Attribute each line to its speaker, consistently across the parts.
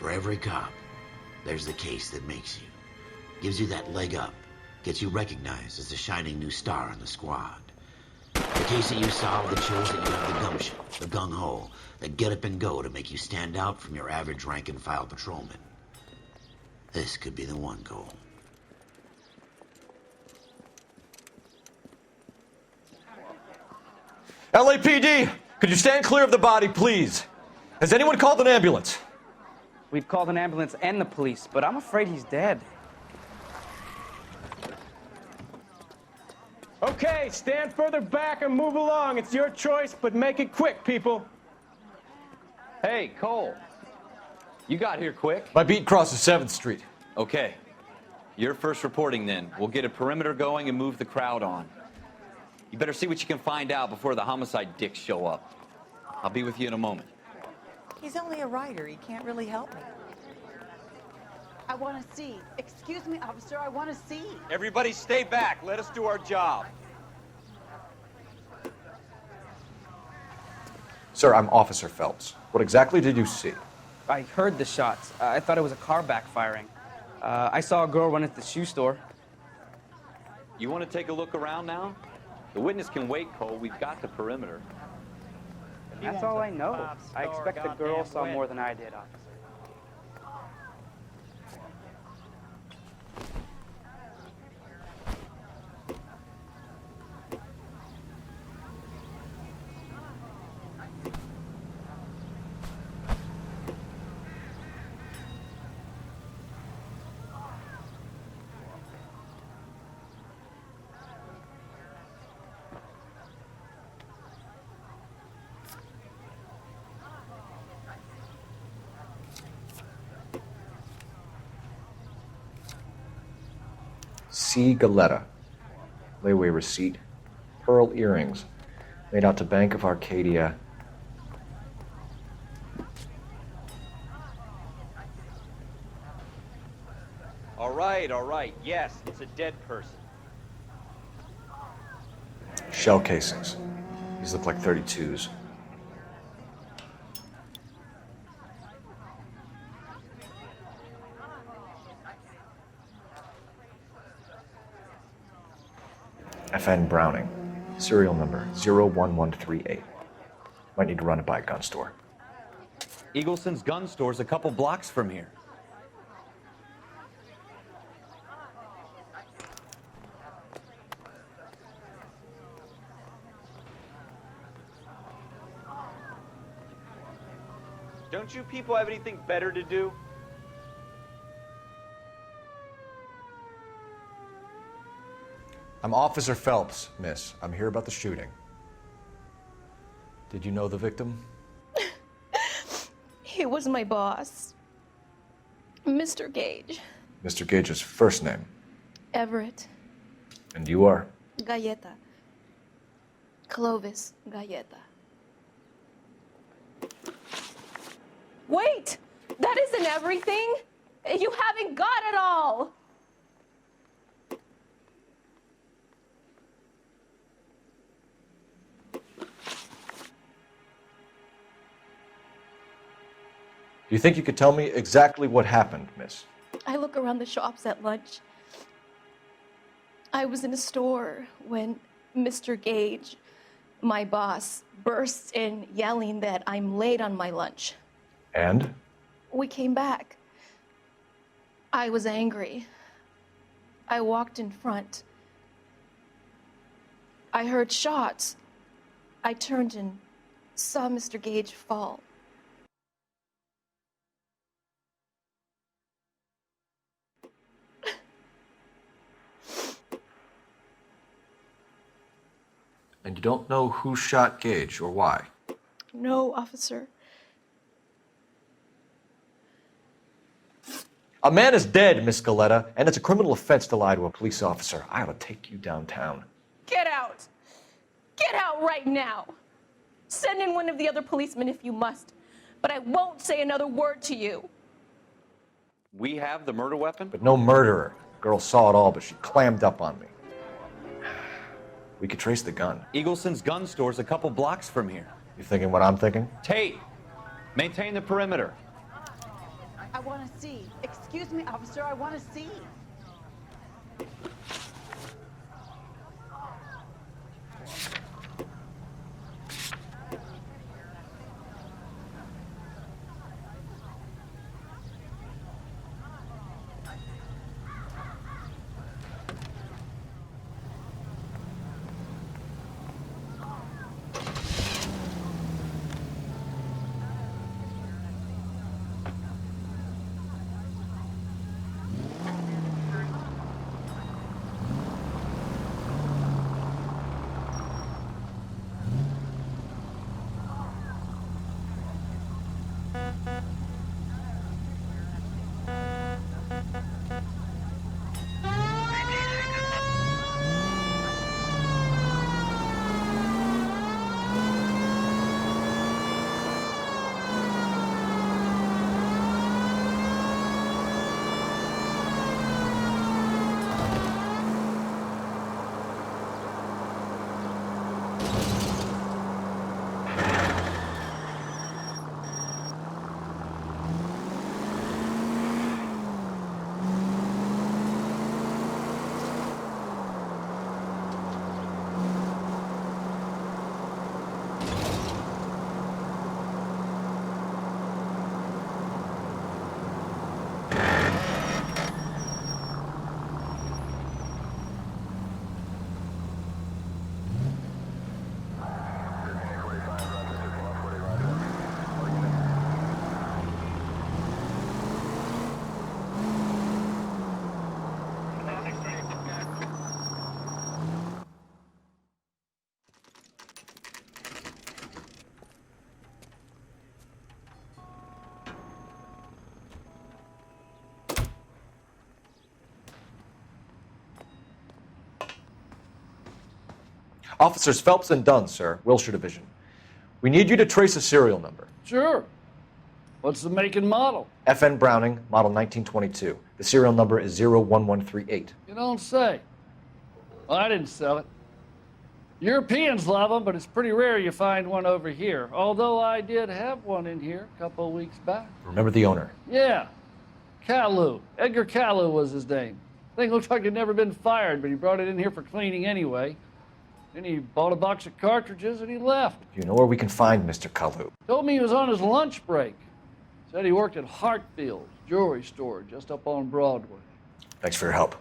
Speaker 1: For every cop, there's the case that makes you. Gives you that leg up. Gets you recognized as the shining new star in the squad. The case that you solve that shows that you have the gumption, the gung-ho, the get up and go to make you stand out from your average rank-and-file patrolman. This could be the one goal.
Speaker 2: LAPD, could you stand clear of the body, please? Has anyone called an ambulance?
Speaker 3: We've called an ambulance and the police, but I'm afraid he's dead.
Speaker 4: Okay, stand further back and move along. It's your choice, but make it quick, people.
Speaker 5: Hey, Cole. You got here quick.
Speaker 2: My beat crosses 7th Street.
Speaker 5: Okay. You're first reporting then. We'll get a perimeter going and move the crowd on. You better see what you can find out before the homicide dicks show up. I'll be with you in a moment.
Speaker 6: He's only a writer. He can't really help me.
Speaker 7: I want to see. Excuse me, officer, I want to see.
Speaker 5: Everybody stay back. Let us do our job.
Speaker 2: Sir, I'm Officer Phelps. What exactly did you see?
Speaker 3: I heard the shots. I thought it was a car backfiring. I saw a girl run into the shoe store.
Speaker 5: You want to take a look around now? The witness can wait, Cole. We've got the perimeter.
Speaker 3: That's all I know. I expect the girl saw more than I did, officer.
Speaker 2: C. Galetta. Layaway receipt. Pearl earrings. Made out to Bank of Arcadia.
Speaker 5: All right. Yes, it's a dead person.
Speaker 2: Shell casings. These look like 32s. FN Browning. Serial number 01138. Might need to run it by a gun store.
Speaker 5: Eagleson's gun store's a couple blocks from here. Don't you people have anything better to do?
Speaker 2: I'm Officer Phelps, miss. I'm here about the shooting. Did you know the victim?
Speaker 8: He was my boss, Mr. Gage.
Speaker 2: Mr. Gage's first name.
Speaker 8: Everett.
Speaker 2: And you are?
Speaker 8: Galleta. Clovis Galleta. Wait! That isn't everything! You haven't got it all!
Speaker 2: Do you think you could tell me exactly what happened, miss?
Speaker 8: I look around the shops at lunch. I was in a store when Mr. Gage, my boss, bursts in yelling that I'm late on my lunch.
Speaker 2: And?
Speaker 8: We came back. I was angry. I walked in front. I heard shots. I turned and saw Mr. Gage fall.
Speaker 2: And you don't know who shot Gage or why?
Speaker 8: No, officer.
Speaker 2: A man is dead, Miss Galetta, and it's a criminal offense to lie to a police officer. I ought to take you downtown.
Speaker 8: Get out! Get out right now! Send in one of the other policemen if you must, but I won't say another word to you.
Speaker 5: We have the murder weapon?
Speaker 2: But no murderer. Girl saw it all, but she clammed up on me. We could trace the gun.
Speaker 5: Eagleson's gun store's a couple blocks from here.
Speaker 2: You thinking what I'm thinking?
Speaker 5: Tate, maintain the perimeter.
Speaker 7: want to see. Excuse me, officer, I want to see.
Speaker 2: Officers Phelps and Dunn, sir, Wilshire Division. We need you to trace a serial number.
Speaker 9: Sure. What's the make and model?
Speaker 2: FN Browning, model 1922. The serial number is 01138.
Speaker 9: You don't say. Well, I didn't sell it. Europeans love them, but it's pretty rare you find one over here. Although I did have one in here a couple of weeks back.
Speaker 2: Remember the owner?
Speaker 9: Yeah. Kalu. Edgar Kalu was his name. Thing looked like he'd never been fired, but he brought it in here for cleaning anyway. Then he bought a box of cartridges and he left.
Speaker 2: Do you know where we can find Mr. Kalu?
Speaker 9: Told me he was on his lunch break. Said he worked at Hartfield's jewelry store just up on Broadway.
Speaker 2: Thanks for your help.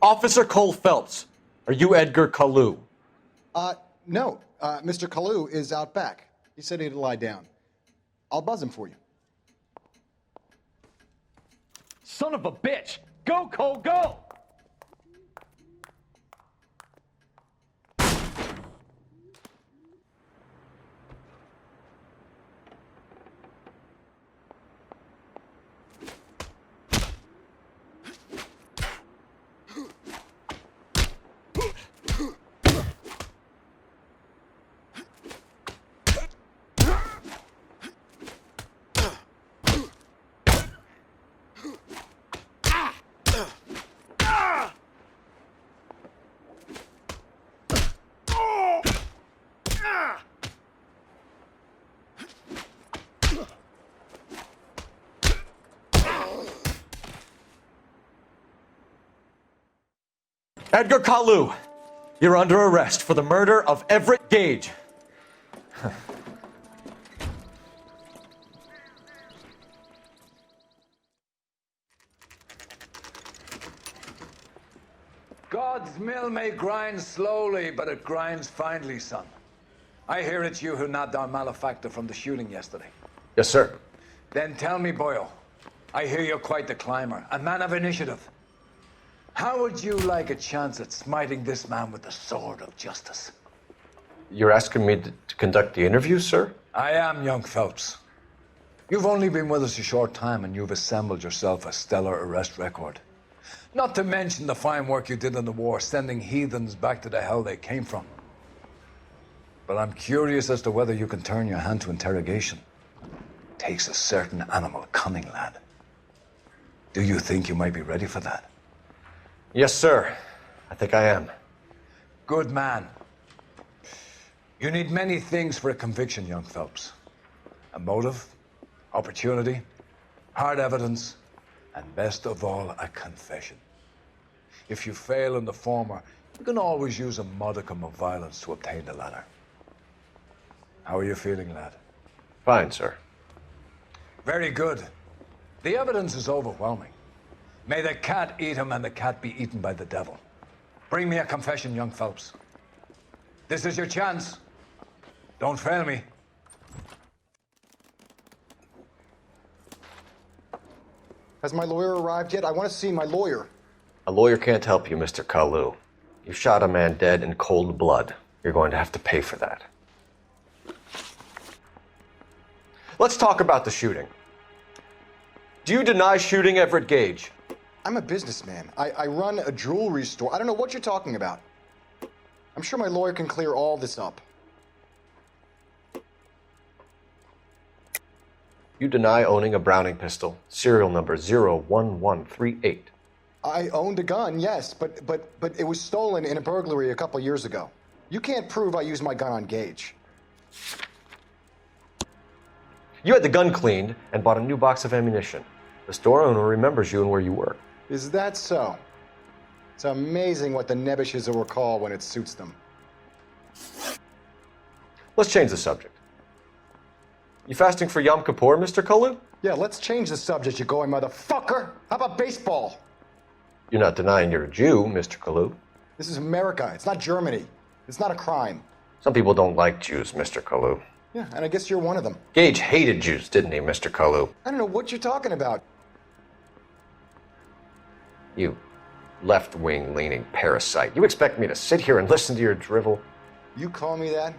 Speaker 2: Officer Cole Phelps, are you Edgar Kalu?
Speaker 10: No. Mr. Kalu is out back. He said he'd lie down. I'll buzz him for you.
Speaker 4: Son of a bitch! Go, Cole, go!
Speaker 2: Edgar Kalu, you're under arrest for the murder of Everett Gage.
Speaker 11: God's mill may grind slowly, but it grinds finely, son. I hear it's you who nabbed our malefactor from the shooting yesterday.
Speaker 2: Yes, sir.
Speaker 11: Then tell me, Boyle, I hear you're quite the climber, a man of initiative. How would you like a chance at smiting this man with the sword of justice?
Speaker 2: You're asking me to conduct the interview, sir?
Speaker 11: I am, young Phelps. You've only been with us a short time, and you've assembled yourself a stellar arrest record. Not to mention the fine work you did in the war, sending heathens back to the hell they came from. But I'm curious as to whether you can turn your hand to interrogation. Takes a certain animal cunning, lad. Do you think you might be ready for that?
Speaker 2: Yes, sir. I think I am.
Speaker 11: Good man. You need many things for a conviction, young Phelps. A motive, opportunity, hard evidence, and best of all, a confession. If you fail in the former, you can always use a modicum of violence to obtain the latter. How are you feeling, lad?
Speaker 2: Fine, sir.
Speaker 11: Very good. The evidence is overwhelming. May the cat eat him and the cat be eaten by the devil. Bring me a confession, young Phelps. This is your chance. Don't fail me.
Speaker 10: Has my lawyer arrived yet? I want to see my lawyer.
Speaker 2: A lawyer can't help you, Mr. Kalu. You shot a man dead in cold blood. You're going to have to pay for that. Let's talk about the shooting. Do you deny shooting Everett Gage?
Speaker 10: I'm a businessman. I run a jewelry store. I don't know what you're talking about. I'm sure my lawyer can clear all this up.
Speaker 2: You deny owning a Browning pistol, serial number 01138.
Speaker 10: I owned a gun, yes, but it was stolen in a burglary a couple years ago. You can't prove I used my gun on Gage.
Speaker 2: You had the gun cleaned and bought a new box of ammunition. The store owner remembers you and where you were.
Speaker 10: Is that so? It's amazing what the nebbishes will recall when it suits them.
Speaker 2: Let's change the subject. You fasting for Yom Kippur, Mr. Kalu?
Speaker 10: Yeah, let's change the subject, you going motherfucker. How about baseball?
Speaker 2: You're not denying you're a Jew, Mr. Kalu.
Speaker 10: This is America. It's not Germany. It's not a crime.
Speaker 2: Some people don't like Jews, Mr. Kalu.
Speaker 10: Yeah, and I guess you're one of them.
Speaker 2: Gage hated Jews, didn't he, Mr. Kalu?
Speaker 10: I don't know what you're talking about.
Speaker 2: You left-wing leaning parasite. You expect me to sit here and listen to your drivel?
Speaker 10: You call me that?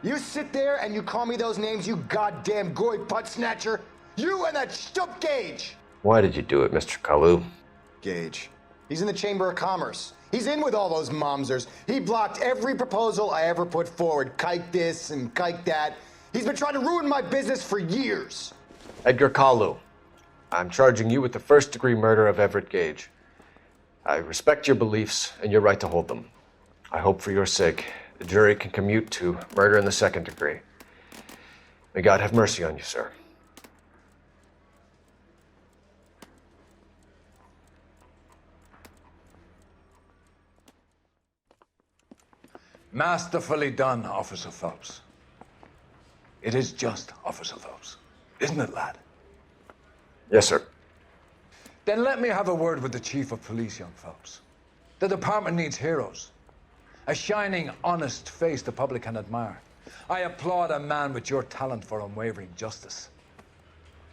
Speaker 10: You sit there and you call me those names, you goddamn goy butt snatcher? You and that stup Gage!
Speaker 2: Why did you do it, Mr. Kalu?
Speaker 10: Gage. He's in the Chamber of Commerce. He's in with all those momsers. He blocked every proposal I ever put forward. Kike this and kike that. He's been trying to ruin my business for years.
Speaker 2: Edgar Kalu, I'm charging you with the first-degree murder of Everett Gage. I respect your beliefs and your right to hold them. I hope for your sake the jury can commute to murder in the second degree. May God have mercy on you, sir.
Speaker 11: Masterfully done, Officer Phelps. It is just, Officer Phelps. Isn't it, lad?
Speaker 2: Yes, sir.
Speaker 11: Then let me have a word with the Chief of Police, young Phelps. The department needs heroes. A shining, honest face the public can admire. I applaud a man with your talent for unwavering justice.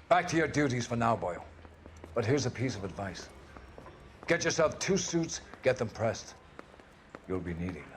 Speaker 11: Back to your duties for now, Boyle. But here's a piece of advice. Get yourself 2 suits, get them pressed. You'll be needing them.